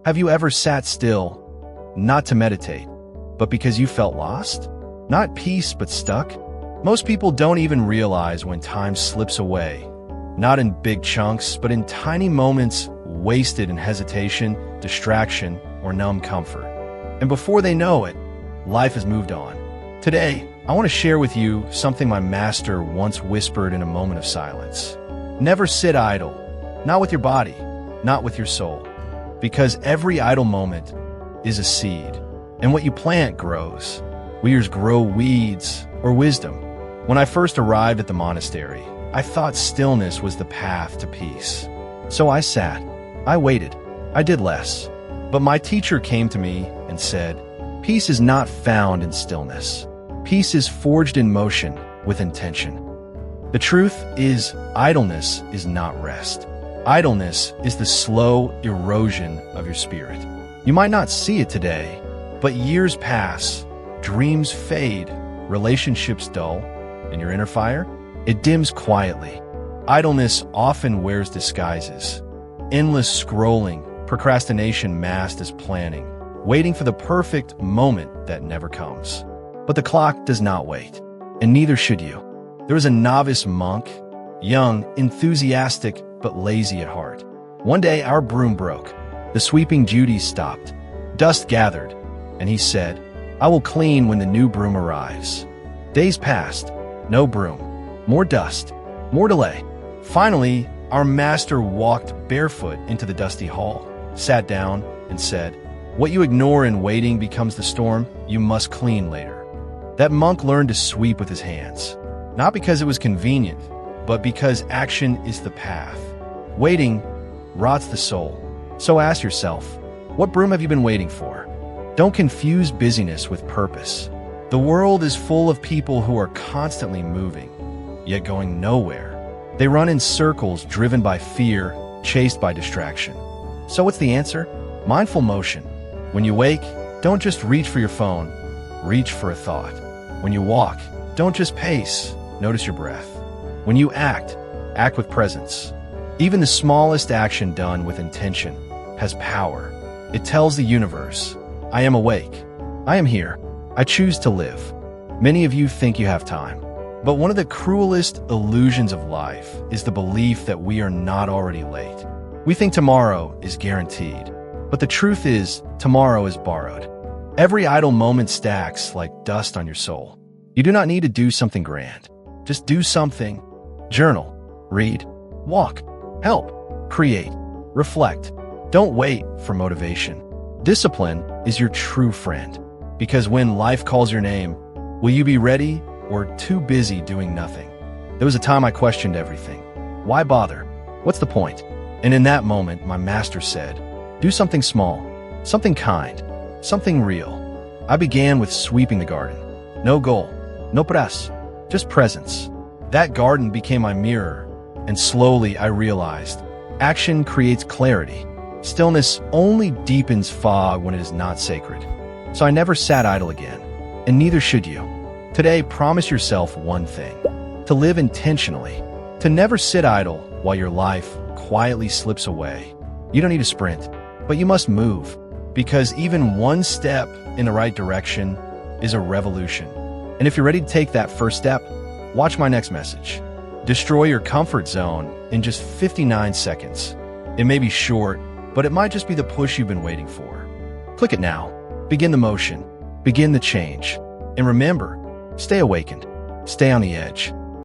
Have you ever sat still, not to meditate, but because you felt lost? Not at peace, but stuck? Most people don't even realize when time slips away, not in big chunks, but in tiny moments wasted in hesitation, distraction, or numb comfort. And before they know it, life has moved on. Today, I want to share with you something my master once whispered in a moment of silence. Never sit idle, not with your body, not with your soul, because every idle moment is a seed, and what you plant grows. We either grow weeds or wisdom. When I first arrived at the monastery, I thought stillness was the path to peace. So I sat, I waited, I did less. But my teacher came to me and said, "Peace is not found in stillness. Peace is forged in motion with intention." The truth is, idleness is not rest. Idleness is the slow erosion of your spirit. You might not see it today, but years pass, dreams fade, relationships dull, and your inner fire, it dims quietly. Idleness often wears disguises. Endless scrolling, procrastination masked as planning, waiting for the perfect moment that never comes. But the clock does not wait, and neither should you. There was a novice monk, young, enthusiastic, but lazy at heart. One day our broom broke. The sweeping duties stopped. Dust gathered, and he said, "I will clean when the new broom arrives." Days passed. No broom. More dust. More delay. Finally, our master walked barefoot into the dusty hall, sat down, and said, "What you ignore in waiting becomes the storm you must clean later." That monk learned to sweep with his hands, not because it was convenient, but because action is the path. Waiting rots the soul. So ask yourself, what broom have you been waiting for? Don't confuse busyness with purpose. The world is full of people who are constantly moving, yet going nowhere. They run in circles driven by fear, chased by distraction. So what's the answer? Mindful motion. When you wake, don't just reach for your phone, reach for a thought. When you walk, don't just pace, notice your breath. When you act, act with presence. Even the smallest action done with intention has power. It tells the universe, "I am awake. I am here. I choose to live." Many of you think you have time, but one of the cruelest illusions of life is the belief that we are not already late. We think tomorrow is guaranteed, but the truth is, tomorrow is borrowed. Every idle moment stacks like dust on your soul. You do not need to do something grand. Just do something. Journal, read, walk, help, create, reflect. Don't wait for motivation. Discipline is your true friend, because when life calls your name, will you be ready or too busy doing nothing? There was a time I questioned everything. Why bother? What's the point? And in that moment, my master said, "Do something small, something kind, something real." I began with sweeping the garden. No goal, no press, just presence. That garden became my mirror, and slowly I realized, action creates clarity. Stillness only deepens fog when it is not sacred. So I never sat idle again, and neither should you. Today, promise yourself one thing: to live intentionally, to never sit idle while your life quietly slips away. You don't need to sprint, but you must move, because even one step in the right direction is a revolution. And if you're ready to take that first step, watch my next message. Destroy your comfort zone in just 59 seconds. It may be short, but it might just be the push you've been waiting for. Click it now. Begin the motion. Begin the change. And remember, stay awakened. Stay on the edge.